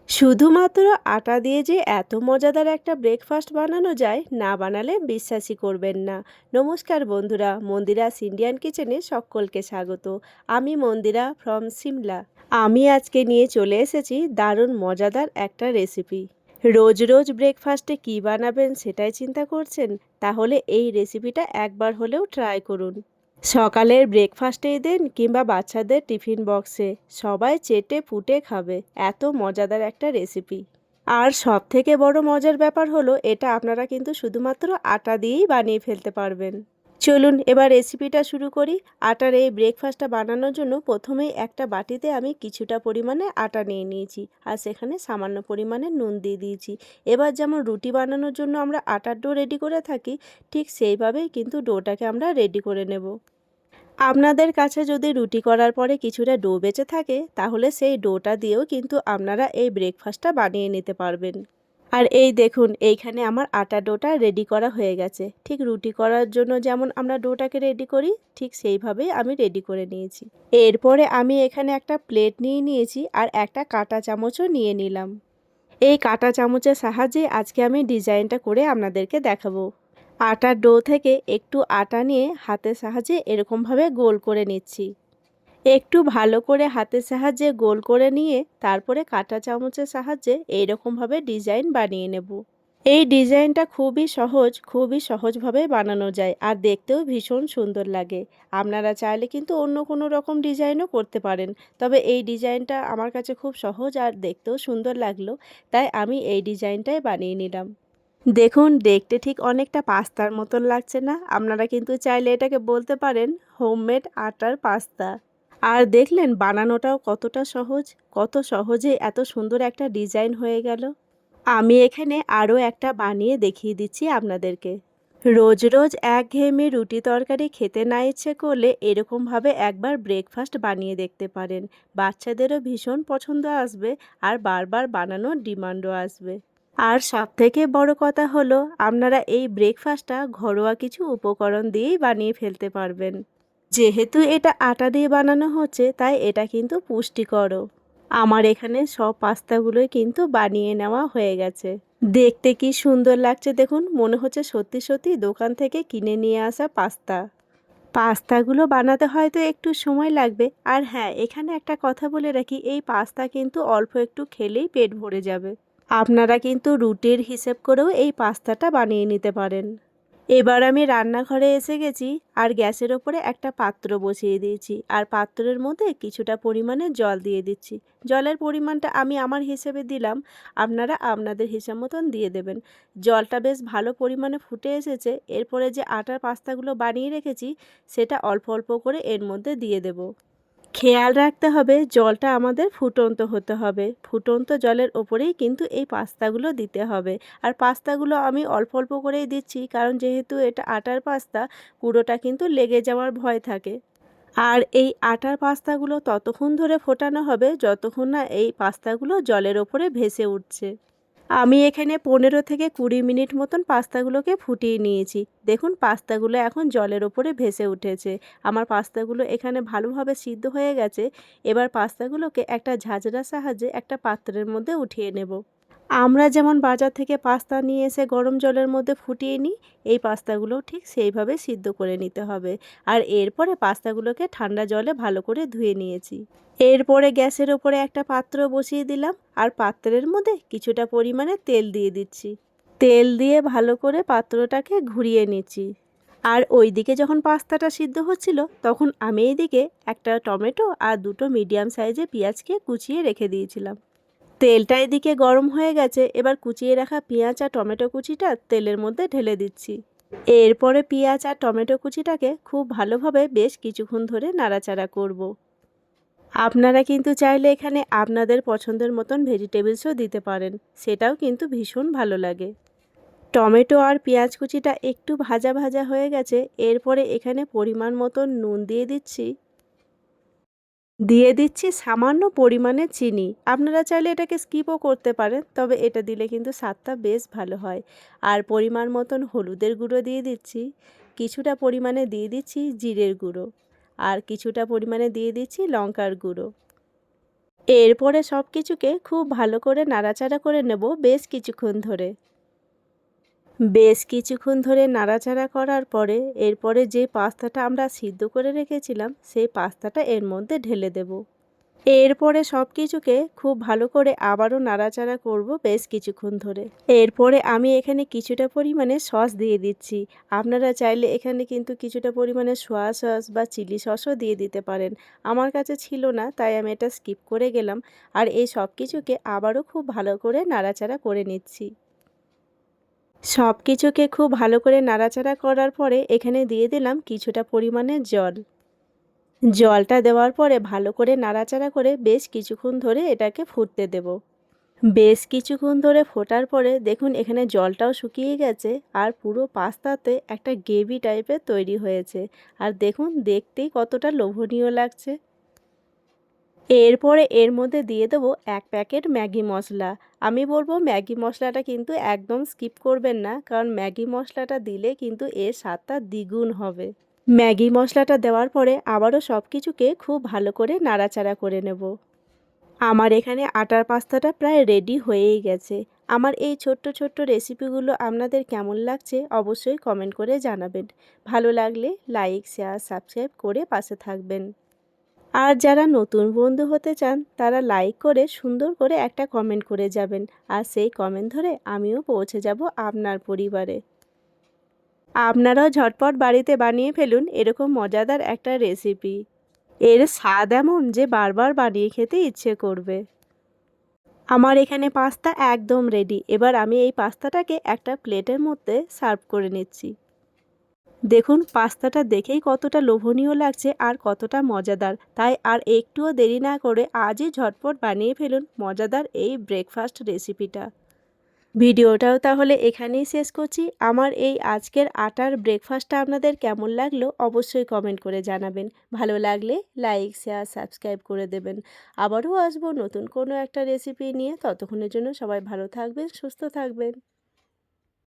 শুধুমাত্র আটা দিয়ে যে এত মজাদার একটা ব্রেকফাস্ট বানানো যায়, না বানালে বিশ্বাসই করবেন না। নমস্কার বন্ধুরা, মন্দিরাস ইন্ডিয়ান কিচেনে সকলকে স্বাগত। আমি মন্দিরা ফ্রম সিমলা। আমি আজকে নিয়ে চলে এসেছি দারুণ মজাদার একটা রেসিপি। রোজ রোজ ব্রেকফাস্টে কী বানাবেন সেটাই চিন্তা করছেন? তাহলে এই রেসিপিটা একবার হলেও ট্রাই করুন। সকালের ব্রেকফাস্টেই দেন কিংবা বাচ্চাদের টিফিন বক্সে, সবাই চেটে পুটে খাবে। এত মজাদার একটা রেসিপি। আর সব থেকে বড় মজার ব্যাপার হলো এটা আপনারা কিন্তু শুধুমাত্র আটা দিয়েই বানিয়ে ফেলতে পারবেন। চলুন এবার রেসিপিটা শুরু করি। আটার এই ব্রেকফাস্টটা বানানোর জন্য প্রথমেই একটা বাটিতে আমি কিছুটা পরিমাণে আটা নিয়ে নিয়েছি, আর সেখানে সামান্য পরিমাণে নুন দিয়ে দিয়েছি। এবার যেমন রুটি বানানোর জন্য আমরা আটার ডো রেডি করে থাকি, ঠিক সেইভাবেই কিন্তু ডোটাকে আমরা রেডি করে নেব। আপনাদের কাছে যদি রুটি করার পরে কিছুটা ডো বেঁচে থাকে, তাহলে সেই ডোটা দিয়েও কিন্তু আপনারা এই ব্রেকফাস্টটা বানিয়ে নিতে পারবেন। আর এই দেখুন, এইখানে আমার আটা ডোটা রেডি করা হয়ে গেছে। ঠিক রুটি করার জন্য যেমন আমরা ডোটাকে রেডি করি, ঠিক সেইভাবেই আমি রেডি করে নিয়েছি। এরপরে আমি এখানে একটা প্লেট নিয়ে নিয়েছি আর একটা কাঁটা চামচও নিয়ে নিলাম। এই কাঁটা চামচের সাহায্যে আজকে আমি ডিজাইনটা করে আপনাদেরকে দেখাবো। আটার ডো থেকে একটু আটা নিয়ে হাতের সাহায্যে এরকমভাবে গোল করে নিচ্ছি। একটু ভালো করে হাতের সাহায্যে গোল করে নিয়ে তারপরে কাঁটা চামচের সাহায্যে এইরকমভাবে ডিজাইন বানিয়ে নেব। এই ডিজাইনটা খুবই সহজভাবে বানানো যায় আর দেখতেও ভীষণ সুন্দর লাগে। আপনারা চাইলে কিন্তু অন্য কোনো রকম ডিজাইনও করতে পারেন, তবে এই ডিজাইনটা আমার কাছে খুব সহজ আর দেখতেও সুন্দর লাগলো, তাই আমি এই ডিজাইনটাই বানিয়ে নিলাম। দেখুন, দেখতে ঠিক অনেকটা পাস্তার মতন লাগছে না? আপনারা কিন্তু চাইলে এটাকে বলতে পারেন হোমমেড আটার পাস্তা। আর দেখলেন বানানোটাও কতটা সহজ, কত সহজে এত সুন্দর একটা ডিজাইন হয়ে গেল। আমি এখানে আরও একটা বানিয়ে দেখিয়ে দিচ্ছি আপনাদেরকে। রোজ রোজ একঘেয়েমি রুটি তরকারি খেতে না ইচ্ছে করলে এরকমভাবে একবার ব্রেকফাস্ট বানিয়ে দেখতে পারেন। বাচ্চাদেরও ভীষণ পছন্দ আসবে আর বারবার বানানোর ডিমান্ডও আসবে। আর সবথেকে বড় কথা হলো, আপনারা এই ব্রেকফাস্টটা ঘরোয়া কিছু উপকরণ দিয়েই বানিয়ে ফেলতে পারবেন। যেহেতু এটা আটা দিয়ে বানানো হচ্ছে, তাই এটা কিন্তু পুষ্টিকরও। আমার এখানে সব পাস্তাগুলোই কিন্তু বানিয়ে নেওয়া হয়ে গেছে। দেখতে কি সুন্দর লাগছে দেখুন, মনে হচ্ছে সত্যি সত্যি দোকান থেকে কিনে নিয়ে আসা পাস্তা। পাস্তাগুলো বানাতে হয়তো একটু সময় লাগবে, আর হ্যাঁ, এখানে একটা কথা বলে রাখি, এই পাস্তা কিন্তু অল্প একটু খেলেই পেট ভরে যাবে। আপনারা কিন্তু রুটির হিসেব করেও এই পাস্তাটা বানিয়ে নিতে পারেন। এবার আমি রান্নাঘরে এসে গেছি আর গ্যাসের ওপরে একটা পাত্র বসিয়ে দিয়েছি, আর পাত্রের মধ্যে কিছুটা পরিমাণে জল দিয়ে দিচ্ছি। জলের পরিমাণটা আমি আমার হিসেবে দিলাম, আপনারা আপনাদের হিসাব মতন দিয়ে দেবেন। জলটা বেশ ভালো পরিমাণে ফুটে এসেছে। এরপরে যে আটার পাস্তাগুলো বানিয়ে রেখেছি, সেটা অল্প অল্প করে এর মধ্যে দিয়ে দেব। খেয়াল রাখতে হবে জলটা আমাদের ফুটন্ত হতে হবে। ফুটন্ত জলের ওপরেই কিন্তু এই পাস্তাগুলো দিতে হবে। আর পাস্তাগুলো আমি অল্প অল্প করেই দিচ্ছি, কারণ যেহেতু এটা আটার পাস্তা, পুরোটা কিন্তু লেগে যাওয়ার ভয় থাকে। আর এই আটার পাস্তাগুলো ততক্ষণ ধরে ফোটানো হবে যতক্ষণ না এই পাস্তাগুলো জলের ওপরে ভেসে উঠছে। আমি এখানে 15 থেকে 20 মিনিট মতন পাস্তাগুলোকে ফুটিয়ে নিয়েছি। দেখুন, পাস্তাগুলো এখন জলের ওপরে ভেসে উঠেছে। আমার পাস্তাগুলো এখানে ভালোভাবে সিদ্ধ হয়ে গেছে। এবার পাস্তাগুলোকে একটা ঝাঁঝরার সাহায্যে একটা পাত্রের মধ্যে উঠিয়ে নেব। আমরা যেমন বাজার থেকে পাস্তা নিয়ে এসে গরম জলের মধ্যে ফুটিয়ে নিই, এই পাস্তাগুলোও ঠিক সেইভাবে সিদ্ধ করে নিতে হবে। আর এরপরে পাস্তাগুলোকে ঠান্ডা জলে ভালো করে ধুয়ে নিয়েছি। এরপরে গ্যাসের ওপরে একটা পাত্র বসিয়ে দিলাম আর পাত্রের মধ্যে কিছুটা পরিমাণে তেল দিয়ে দিচ্ছি। তেল দিয়ে ভালো করে পাত্রটাকে ঘুরিয়ে নিচ্ছি। আর ওইদিকে যখন পাস্তাটা সিদ্ধ হচ্ছিল, তখন আমি এইদিকে একটা টমেটো আর দুটো মিডিয়াম সাইজে পেঁয়াজকে কুচিয়ে রেখে দিয়েছিলাম। তেলটা এদিকে গরম হয়ে গেছে। এবার কুচিয়ে রাখা পেঁয়াজ আর টমেটো কুচিটা তেলের মধ্যে ঢেলে দিচ্ছি। এরপরে পেঁয়াজ আর টমেটো কুচিটাকে খুব ভালোভাবে বেশ কিছুক্ষণ ধরে নাড়াচাড়া করব। আপনারা কিন্তু চাইলে এখানে আপনাদের পছন্দের মতন ভেজিটেবলসও দিতে পারেন, সেটাও কিন্তু ভীষণ ভালো লাগে। টমেটো আর পেঁয়াজ কুচিটা একটু ভাজা ভাজা হয়ে গেছে। এরপরে এখানে পরিমাণ মতন নুন দিয়ে দিচ্ছি সামান্য পরিমাণে চিনি। আপনারা চাইলে এটাকে স্কিপও করতে পারেন, তবে এটা দিলে কিন্তু স্বাদটা বেশ ভালো হয়। আর পরিমাণ মতন হলুদের গুঁড়ো দিয়ে দিচ্ছি, কিছুটা পরিমাণে দিয়ে দিচ্ছি জিরের গুঁড়ো, আর কিছুটা পরিমাণে দিয়ে দিচ্ছি লঙ্কার গুঁড়ো। এরপরে সব কিছুকে খুব ভালো করে নাড়াচাড়া করে নেব বেশ কিছুক্ষণ ধরে। বেশ কিছুক্ষণ ধরে নাড়াচাড়া করার পরে এরপরে যে পাস্তাটা আমরা সিদ্ধ করে রেখেছিলাম সেই পাস্তাটা এর মধ্যে ঢেলে দেব। এরপরে সব কিছুকে খুব ভালো করে আবারও নাড়াচাড়া করব বেশ কিছুক্ষণ ধরে। এরপরে আমি এখানে কিছুটা পরিমাণে সস দিয়ে দিচ্ছি। আপনারা চাইলে এখানে কিন্তু কিছুটা পরিমাণে সোয়া সস বা চিলি সসও দিয়ে দিতে পারেন। আমার কাছে ছিল না, তাই আমি এটা স্কিপ করে গেলাম। আর এই সব কিছুকে আবারও খুব ভালো করে নাড়াচাড়া করে নিচ্ছি। সব কিছুকে খুব ভালো করে নাড়াচাড়া করার পরে এখানে দিয়ে দিলাম কিছুটা পরিমাণে জল। জলটা দেওয়ার পরে ভালো করে নাড়াচাড়া করে বেশ কিছুক্ষণ ধরে এটাকে ফুটতে দেব। বেশ কিছুক্ষণ ধরে ফোটার পরে দেখুন এখানে জলটাও শুকিয়ে গেছে আর পুরো পাস্তাতে একটা গ্রেভি টাইপের তৈরি হয়েছে। আর দেখুন দেখতেই কতটা লোভনীয় লাগছে। এরপরে এর মধ্যে দিয়ে দেবো 1 প্যাকেট ম্যাগি মশলা। আমি বলবো ম্যাগি মশলাটা কিন্তু একদম স্কিপ করবেন না, কারণ ম্যাগি মশলাটা দিলে কিন্তু এর স্বাদটা দ্বিগুণ হবে। ম্যাগি মশলাটা দেওয়ার পরে আবারও সব কিছুকে খুব ভালো করে নাড়াচাড়া করে নেব। আমার এখানে আটার পাস্তাটা প্রায় রেডি হয়েই গেছে। আমার এই ছোট্ট ছোট্ট রেসিপিগুলো আপনাদের কেমন লাগছে অবশ্যই কমেন্ট করে জানাবেন। ভালো লাগলে লাইক, শেয়ার, সাবস্ক্রাইব করে পাশে থাকবেন। আর যারা নতুন বন্ধু হতে চান তারা লাইক করে সুন্দর করে একটা কমেন্ট করে যাবেন। আর সেই কমেন্ট ধরে আমিও পৌঁছে যাব আপনার পরিবারে। আপনারাও ঝটপট বাড়িতে বানিয়ে ফেলুন এরকম মজাদার একটা রেসিপি। এর স্বাদ এমন যে বারবার বানিয়ে খেতে ইচ্ছে করবে। আমার এখানে পাস্তা একদম রেডি। এবার আমি এই পাস্তাটাকে একটা প্লেটের মধ্যে সার্ভ করে নিচ্ছি। দেখুন পাস্তাটা দেখেই কতটা লোভনীয় লাগছে আর কতটা মজাদার। তাই আর একটুও দেরি না করে আজই ঝটপট বানিয়ে ফেলুন মজাদার এই ব্রেকফাস্ট রেসিপিটা। ভিডিওটাও তাহলে এখানেই শেষ করছি। আমার এই আজকের আটার ব্রেকফাস্টটা আপনাদের কেমন লাগলো অবশ্যই কমেন্ট করে জানাবেন। ভালো লাগলে লাইক, শেয়ার, সাবস্ক্রাইব করে দেবেন। আবারও আসবো নতুন কোনো একটা রেসিপি নিয়ে। ততক্ষণের জন্য সবাই ভালো থাকবেন, সুস্থ থাকবেন।